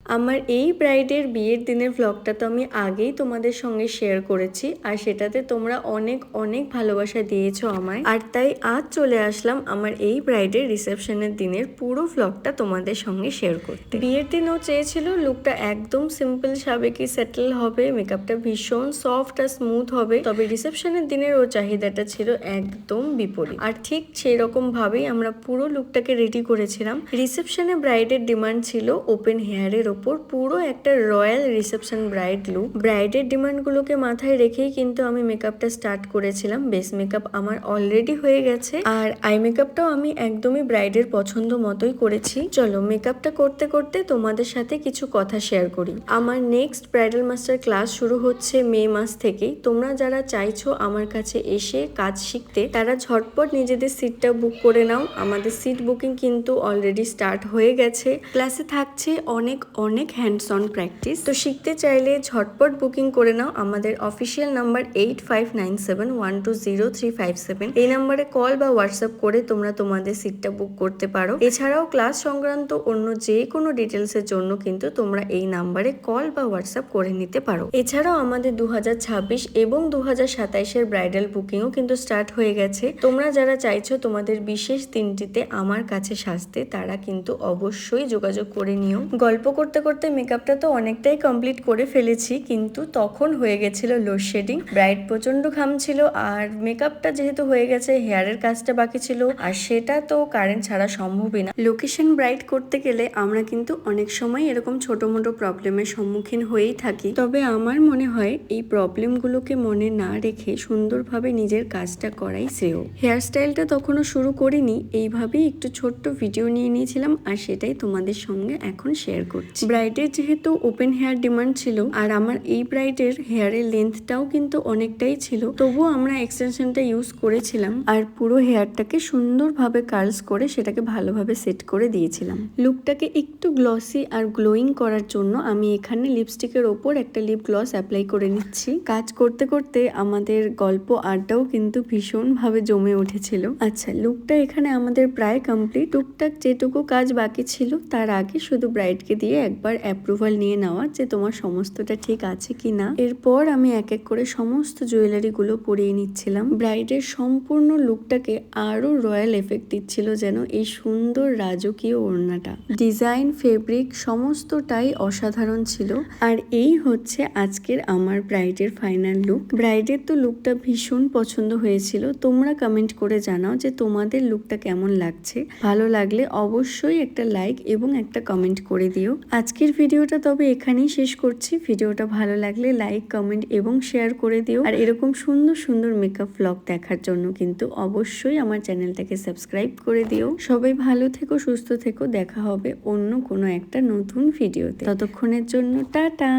আমার এই ব্রাইডের বিয়ের দিনের ভ্লগটা তো আমি আগেই তোমাদের সঙ্গে শেয়ার করেছি, আর সেটাতে তোমরা অনেক অনেক ভালোবাসা দিয়েছো আমায়। আর তাই আজ চলে আসলাম আমার এই ব্রাইডের রিসেপশনের দিনের পুরো ভ্লগটা তোমাদের সঙ্গে শেয়ার করতে। বিয়ের দিন ও চেয়েছিল লুকটা একদম সিম্পল সাবেকি সেটেল হবে, মেকআপটা ভীষণ সফট আর স্মুথ হবে, তবে রিসেপশনের দিনের ওর চাহিদাটা ছিল একদম বিপরীত। আর ঠিক সেই রকম ভাবেই আমরা পুরো লুকটাকে রেডি করেছিলাম। রিসেপশনে ব্রাইডের ডিমান্ড ছিল ওপেন হেয়ারের ওপর পুরো একটা রয়্যাল রিসেপশন ব্রাইড লুক। ব্রাইডের ডিমান্ড গুলোকে মাথায় রেখেই কিন্তু আমি মেকআপটা স্টার্ট করেছিলাম। বেস মেকআপ আমার অলরেডি হয়ে গেছে, আর আই মেকআপটাও আমি একদমই ব্রাইডের পছন্দ মতোই করেছি। চলো মেকআপটা করতে করতে তোমাদের সাথে কিছু কথা শেয়ার করি। আমার নেক্সট ব্রাইডাল মাস্টার ক্লাস শুরু হচ্ছে মে মাস থেকেই। তোমরা যারা চাইছো আমার কাছে এসে কাজ শিখতে, তারা ঝটপট নিজেদের সিটটা বুক করে নাও। আমাদের সিট বুকিং কিন্তু অলরেডি স্টার্ট হয়ে গেছে। ক্লাসে থাকছে অনেক অনেক হ্যান্ডস অন প্র্যাকটিস। তো শিখতে চাইলে ঝটপট বুকিং করে নাও। আমাদের অফিসিয়াল নাম্বার 8597120357। এই নাম্বারে কল বা হোয়াটসঅ্যাপ করে তোমরা তোমাদের সিটটা বুক করতে পারো। এছাড়াও ক্লাস সংক্রান্ত অন্য যে কোনো ডিটেলসের জন্য কিন্তু তোমরা এই নাম্বারে কল বা হোয়াটসঅ্যাপ করে নিতে পারো। এছাড়াও আমাদের 2026 এবং 2027 ব্রাইডাল বুকিংও কিন্তু স্টার্ট হয়ে গেছে। তোমরা যারা চাইছো তোমাদের বিশেষ দিনটিতে আমার কাছে সাজতে, তারা কিন্তু অবশ্যই যোগাযোগ করে নিও। গল্প করতে করতে মেকআপটা তো অনেকটাই কমপ্লিট করে ফেলেছি, কিন্তু তখন হয়ে গেছিল লোডশেডিং। ব্রাইড প্রচন্ড ঘামছিল, আর মেকআপটা যেহেতু হয়ে গেছে, হেয়ারের কাজটা বাকি ছিল, আর সেটা তো কারেন্ট ছাড়া সম্ভবই না। লোকেশন ব্রাইড করতে গেলে আমরা কিন্তু অনেক সময় এরকম ছোট মোটো প্রবলেমের সম্মুখীন হয়েই থাকি। তবে আমার মনে হয় এই প্রবলেমগুলোকে মনে না রেখে সুন্দরভাবে নিজের কাজটা করাই শ্রেয়। হেয়ার স্টাইলটা তখনও শুরু করিনি, এইভাবেই একটু ছোট্ট ভিডিও নিয়ে নিয়েছিলাম, আর সেটাই তোমাদের সঙ্গে এখন শেয়ার করছি। ব্রাইডের যেহেতু ওপেন হেয়ার ডিমান্ড ছিল, আর আমার এই ব্রাইডের হেয়ারের লেন্থটাও কিন্তু অনেকটাই ছিল, তবুও আমরা এক্সটেনশনটা ইউজ করেছিলাম, আর পুরো হেয়ারটাকে সুন্দরভাবে কার্লস করে সেটাকে ভালোভাবে সেট করে দিয়েছিলাম। লুকটাকে একটু গ্লসি আর গ্লোয়িং করার জন্য আমি এখানে লিপস্টিকের ওপর একটা লিপ গ্লস অ্যাপ্লাই করে নিচ্ছি। কাজ করতে করতে আমাদের গল্প আড্ডাও কিন্তু ভীষণভাবে জমে উঠেছিল। আচ্ছা, লুকটা এখানে আমাদের প্রায় কমপ্লিট। টুকটাক যেটুকু কাজ বাকি ছিল, তার আগে শুধু ব্রাইডকে দিয়ে একবার অ্যাপ্রুভাল নিয়ে নেওয়া যে তোমার সমস্তটা ঠিক আছে কিনা। এরপর আমি এক এক করে সমস্ত জুয়েলারি গুলো পরিয়ে নিচ্ছিলাম। ব্রাইডের সম্পূর্ণ লুকটাকে আরো রয়্যাল এফেক্ট দিচ্ছিল যেন এই সুন্দর রাজকীয় ওড়নাটা। ডিজাইন, ফেব্রিক সমস্তটাই অসাধারণ ছিল। আর এই হচ্ছে আজকের আমার ব্রাইডের ফাইনাল লুক। ব্রাইডের তো লুকটা ভীষণ পছন্দ হয়েছিল। তোমরা কমেন্ট করে জানাও যে তোমাদের লুকটা কেমন লাগছে। ভালো লাগলে অবশ্যই একটা লাইক এবং একটা কমেন্ট করে দিও। আজকের ভিডিওটা তবে এখানেই শেষ করছি। ভিডিওটা ভালো লাগলে লাইক, কমেন্ট এবং শেয়ার করে দিও। আর এরকম সুন্দর সুন্দর মেকআপ ভ্লগ দেখার জন্য কিন্তু অবশ্যই আমার চ্যানেলটাকে সাবস্ক্রাইব করে দিও। সবাই ভালো থেকো, সুস্থ থেকো। দেখা হবে অন্য কোনো একটা নতুন ভিডিওতে। ততক্ষণের জন্য টাটা।